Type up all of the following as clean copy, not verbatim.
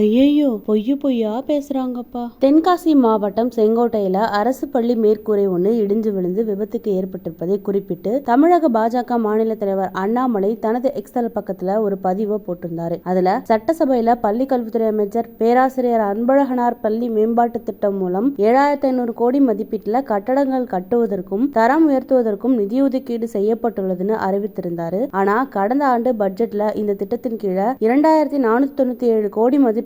ஐயையோ, பொய்யா பேசுறாங்கப்பா. தென்காசி மாவட்டம் செங்கோட்டையில அரசு பள்ளி மேற்கூரை ஒண்ணு இடிஞ்சு விழுந்து விபத்துக்கு ஏற்பட்டிருப்பதை குறிப்பிட்டு தமிழக பாஜக மாநில தலைவர் அண்ணாமலை தனது எக்ஸ் பக்கத்துல ஒரு பதிவை போட்டிருந்தாரு. அதுல சட்டசபையில பள்ளி கல்வித்துறை அமைச்சர் பேராசிரியர் அன்பழகனார் பள்ளி மேம்பாட்டு திட்டம் மூலம் 7500 கோடி மதிப்பீட்டுல கட்டடங்கள் கட்டுவதற்கும் தரம் உயர்த்துவதற்கும் நிதி ஒதுக்கீடு செய்யப்பட்டுள்ளதுன்னு அறிவித்திருந்தாரு. ஆனா கடந்த ஆண்டு பட்ஜெட்ல இந்த திட்டத்தின் கீழே 2497 கோடி மதிப்பிலான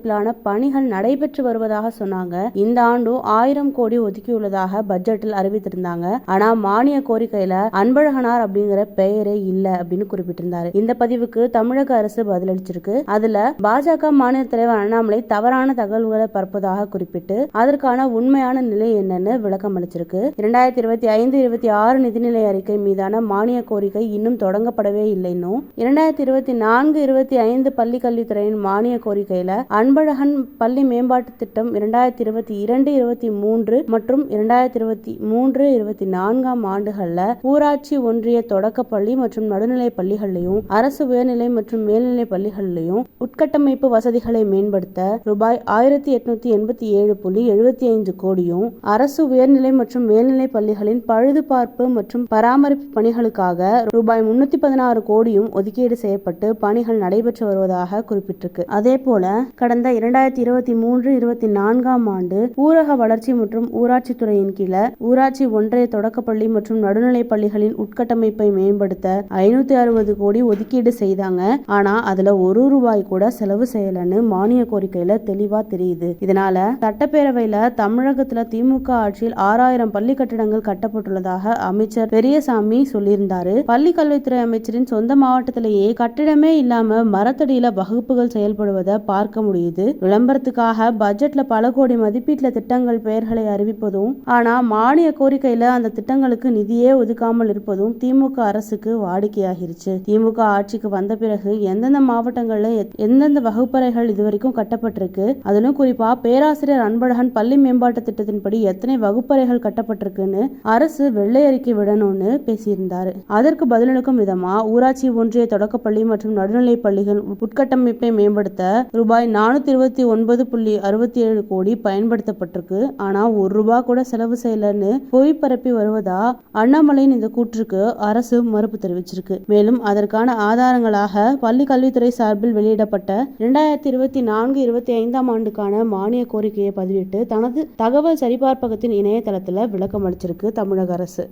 பணிகள் நடைபெற்று வருவதாக சொன்னாங்க. இந்த ஆண்டும் 1000 கோடி ஒதுக்கியுள்ளதாக பட்ஜெட்டில் அறிவித்திருந்தாங்க. ஆனா மானிய கோரிக்கையில அன்பழகனார் அப்படிங்கிற பெயரே இல்ல அப்படின்னு குறிப்பிட்டிருந்தாரு. இந்த பதிவுக்கு தமிழக அரசு பதிலளிச்சிருக்கு. அதுல பாஜக மாநில தலைவர் அண்ணாமலை தவறான தகவல்களை பரப்புவதாக குறிப்பிட்டு அதற்கான உண்மையான நிலை என்னன்னு விளக்கம் அளிச்சிருக்கு. 2025-26 நிதிநிலை அறிக்கை மீதான மானிய கோரிக்கை இன்னும் தொடங்கப்படவே இல்லைன்னும் 2024-25 பள்ளி கல்வித்துறையின் மானிய கோரிக்கையில அன்பழகன் பள்ளி மேம்பாட்டு திட்டம் 2022-23 மற்றும் 2023-24 ஆண்டுகள்ல ஊராட்சி ஒன்றிய தொடக்கப்பள்ளி மற்றும் நடுநிலை பள்ளிகளையும் அரசு உயர்நிலை மற்றும் மேல்நிலை பள்ளிகளையும் உட்கட்டமைப்பு வசதிகளை மேம்படுத்த ரூபாய் 1887.75 கோடியும் அரசு உயர்நிலை மற்றும் மேல்நிலை பள்ளிகளின் பழுதுபார்ப்பு மற்றும் பராமரிப்பு பணிகளுக்காக ரூபாய் 316 கோடியும் ஒதுக்கீடு செய்யப்பட்டு பணிகள் நடைபெற்று வருவதாக குறிப்பிட்டிருக்கு. அதே போல கடந்த 2023-24 ஆண்டு ஊரக வளர்ச்சி மற்றும் ஊராட்சி துறையின் கீழே ஊராட்சி ஒன்றிய தொடக்கப்பள்ளி மற்றும் நடுநிலை பள்ளிகளின் உட்கட்டமைப்பை மேம்படுத்த 560 கோடி ஒதுக்கீடு செய்தாங்க. ஆனா அதுல ரூபாய் கூட செலவு செய்யலன்னு மானிய கோரிக்கையில தெளிவா தெரியுது. இதனால சட்டப்பேரவையில தமிழகத்துல திமுக ஆட்சியில் 6000 பள்ளி கட்டிடங்கள் கட்டப்பட்டுள்ளதாக அமைச்சர் பெரியசாமி சொல்லியிருந்தாரு. பள்ளி கல்வித்துறை அமைச்சரின் சொந்த மாவட்டத்திலேயே கட்டிடமே இல்லாம மரத்தடியில வகுப்புகள் செயல்படுவதை பார்க்க முடியுது. விளம்பரத்துக்காக பட்ஜெட்ல பல கோடி மதிப்பீட்டுல திட்டங்கள் பெயர்களை அறிவிப்பதும் ஆனா மானிய கோரிக்கையில அந்த திட்டங்களுக்கு நிதியே ஒதுக்காமல் இருப்பதும் திமுக அரசுக்கு வாடிக்கையாகிருச்சு. திமுக ஆட்சிக்கு வந்த பிறகு எந்தெந்த மாவட்டங்கள்ல எந்தெந்த வகுப்பறைகள் இதுவரைக்கும் கட்டப்பட்டிருக்கு, அதிலும் குறிப்பா பேராசிரியர் அன்பழகன் பள்ளி மேம்பாட்டு திட்டத்தின்படி எத்தனை வகுப்பறைகள் கட்டப்பட்டிருக்குன்னு அரசு வெள்ளை அறிக்கை விடணும்னு பேசியிருந்தாரு. அதற்கு பதிலளிக்கும் விதமா ஊராட்சி ஒன்றிய தொடக்கப்பள்ளி மற்றும் நடுநிலை பள்ளிகள் உட்கட்டமைப்பை மேம்படுத்த ரூபாய் 429.67 கோடி பயன்படுத்தப்பட்டிருக்கு. ஆனா ரூபாய் கூட செலவு செய்யலன்னு பொய் பரப்பி வருவதா அண்ணாமலையின் இந்த கூற்றுக்கு அரசு மறுப்பு தெரிவிச்சிருக்கு. மேலும் அதற்கான ஆதாரங்களாக பள்ளி கல்வித்துறை சார்பில் வெளியிடப்பட்ட 2024-25 ஆண்டுக்கான மானிய கோரிக்கையை பதிவிட்டு தனது தகவல் சரிபார்ப்பகத்தின் இணையதளத்துல விளக்கம் அளிச்சிருக்கு தமிழக அரசு.